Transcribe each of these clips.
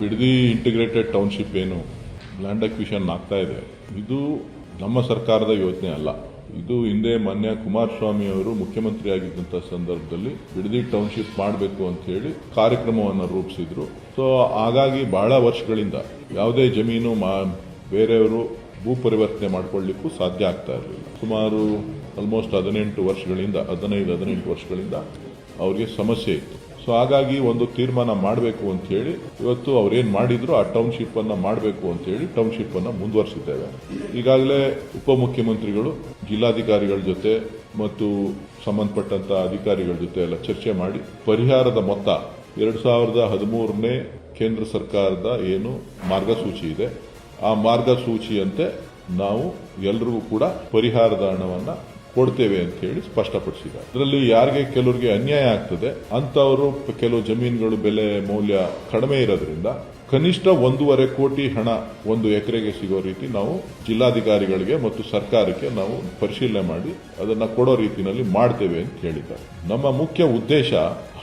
Bidadi integrated township ಏನು land acquisition ಆಗ್ತಾ ಇದೆ, ಇದು ನಮ್ಮ ಸರ್ಕಾರದ ಯೋಜನೆ ಅಲ್ಲ. ಇದು ಹಿಂದೆ ಮಾನ್ಯ ಕುಮಾರಸ್ವಾಮಿ ಅವರು ಮುಖ್ಯಮಂತ್ರಿ ಆಗಿದ್ದಂಥ ಸಂದರ್ಭದಲ್ಲಿ ಬಿಡದಿ ಟೌನ್ಶಿಪ್ ಮಾಡಬೇಕು ಅಂತ ಹೇಳಿ ಕಾರ್ಯಕ್ರಮವನ್ನು ರೂಪಿಸಿದ್ರು. ಸೊ ಹಾಗಾಗಿ ಬಹಳ ವರ್ಷಗಳಿಂದ ಯಾವುದೇ ಜಮೀನು ಬೇರೆಯವರು ಭೂ ಪರಿವರ್ತನೆ ಮಾಡಿಕೊಳ್ಳಿಕ್ಕೂ ಸಾಧ್ಯ ಆಗ್ತಾ ಇರಲಿಲ್ಲ. ಸುಮಾರು ಆಲ್ಮೋಸ್ಟ್ 15 ವರ್ಷಗಳಿಂದ ಅವರಿಗೆ ಸಮಸ್ಯೆ ಇತ್ತು. ಸೊ ಹಾಗಾಗಿ ಒಂದು ತೀರ್ಮಾನ ಮಾಡಬೇಕು ಅಂತ ಹೇಳಿ ಇವತ್ತು ಅವ್ರೇನು ಮಾಡಿದ್ರು ಆ ಟೌನ್ಶಿಪ್ ಅನ್ನ ಮಾಡಬೇಕು ಅಂತ ಹೇಳಿ ಟೌನ್ಶಿಪ್ ಅನ್ನ ಮುಂದುವರಿಸಿದ್ದೇವೆ. ಈಗಾಗಲೇ ಉಪಮುಖ್ಯಮಂತ್ರಿಗಳು ಜಿಲ್ಲಾಧಿಕಾರಿಗಳ ಜೊತೆ ಮತ್ತು ಸಂಬಂಧಪಟ್ಟಂತ ಅಧಿಕಾರಿಗಳ ಜೊತೆ ಎಲ್ಲ ಚರ್ಚೆ ಮಾಡಿ ಪರಿಹಾರದ ಮೊತ್ತ 2013ನೇ ಕೇಂದ್ರ ಸರ್ಕಾರದ ಏನು ಮಾರ್ಗಸೂಚಿ ಇದೆ ಆ ಮಾರ್ಗಸೂಚಿಯಂತೆ ನಾವು ಎಲ್ಲರಿಗೂ ಕೂಡ ಪರಿಹಾರದ ಹಣವನ್ನ ಕೊಡ್ತೇವೆ ಅಂತ ಹೇಳಿ ಸ್ಪಷ್ಟಪಡಿಸಿದ್ದಾರೆ. ಇದರಲ್ಲಿ ಯಾರಿಗೆ ಕೆಲವರಿಗೆ ಅನ್ಯಾಯ ಆಗ್ತದೆ ಅಂತವರು ಕೆಲವು ಜಮೀನುಗಳು ಬೆಲೆ ಮೌಲ್ಯ ಕಡಿಮೆ ಇರೋದ್ರಿಂದ ಕನಿಷ್ಠ 1.5 ಕೋಟಿ ಹಣ 1 ಎಕರೆಗೆ ಸಿಗೋ ರೀತಿ ನಾವು ಜಿಲ್ಲಾಧಿಕಾರಿಗಳಿಗೆ ಮತ್ತು ಸರ್ಕಾರಕ್ಕೆ ನಾವು ಪರಿಶೀಲನೆ ಮಾಡಿ ಅದನ್ನ ಕೊಡೋ ರೀತಿಯಲ್ಲಿ ಮಾಡ್ತೇವೆ ಅಂತ ಹೇಳಿದ್ದಾರೆ. ನಮ್ಮ ಮುಖ್ಯ ಉದ್ದೇಶ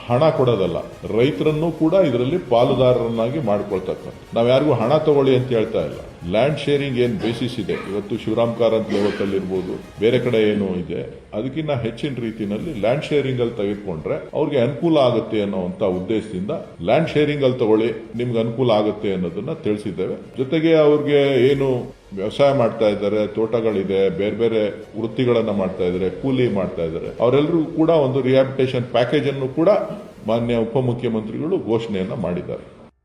ಹಣ ಕೊಡೋದಲ್ಲ, ರೈತರನ್ನು ಕೂಡ ಇದರಲ್ಲಿ ಪಾಲುದಾರರನ್ನಾಗಿ ಮಾಡ್ಕೊಳ್ತಕ್ಕ. ನಾವ್ ಯಾರಿಗೂ ಹಣ ತಗೊಳ್ಳಿ ಅಂತ ಹೇಳ್ತಾ ಇಲ್ಲ. ಲ್ಯಾಂಡ್ ಶೇರಿಂಗ್ ಏನ್ ಬೇಸಿಸ್ ಇದೆ ಇವತ್ತು ಶಿವರಾಮ್ ಕಾರಂತ್ ಲೆವೆಲ್ ಅಲ್ಲಿ ಇರ್ಬೋದು, ಬೇರೆ ಕಡೆ ಏನು ಇದೆ, ಅದಕ್ಕಿಂತ ಹೆಚ್ಚಿನ ರೀತಿಯಲ್ಲಿ ಲ್ಯಾಂಡ್ ಶೇರಿಂಗ್ ಅಲ್ಲಿ ತೆಗೆದುಕೊಂಡ್ರೆ ಅವ್ರಿಗೆ ಅನುಕೂಲ ಆಗುತ್ತೆ ಅನ್ನೋಂತ ಉದ್ದೇಶದಿಂದ ಲ್ಯಾಂಡ್ ಶೇರಿಂಗ್ ಅಲ್ಲಿ ತಗೊಳ್ಳಿ, ನಿಮ್ಗೆ ಅನುಕೂಲ ಆಗುತ್ತೆ ಅನ್ನೋದನ್ನ ತಿಳಿಸಿದ್ದೇವೆ. ಜೊತೆಗೆ ಅವ್ರಿಗೆ ಏನು ವ್ಯವಸಾಯ ಮಾಡ್ತಾ ಇದ್ದಾರೆ, ತೋಟಗಳಿದೆ, ಬೇರೆ ಬೇರೆ ವೃತ್ತಿಗಳನ್ನ ಮಾಡ್ತಾ ಇದ್ದಾರೆ, ಕೂಲಿ ಮಾಡ್ತಾ ಇದ್ದಾರೆ, ಅವರೆಲ್ಲರಿಗೂ ಕೂಡ ಒಂದು ರಿಹಾಬಿಲಿಟೇಷನ್ ಪ್ಯಾಕೇಜ್ ಅನ್ನು ಕೂಡ ಮಾನ್ಯ ಉಪಮುಖ್ಯಮಂತ್ರಿಗಳು ಘೋಷಣೆಯನ್ನ ಮಾಡಿದ್ದಾರೆ.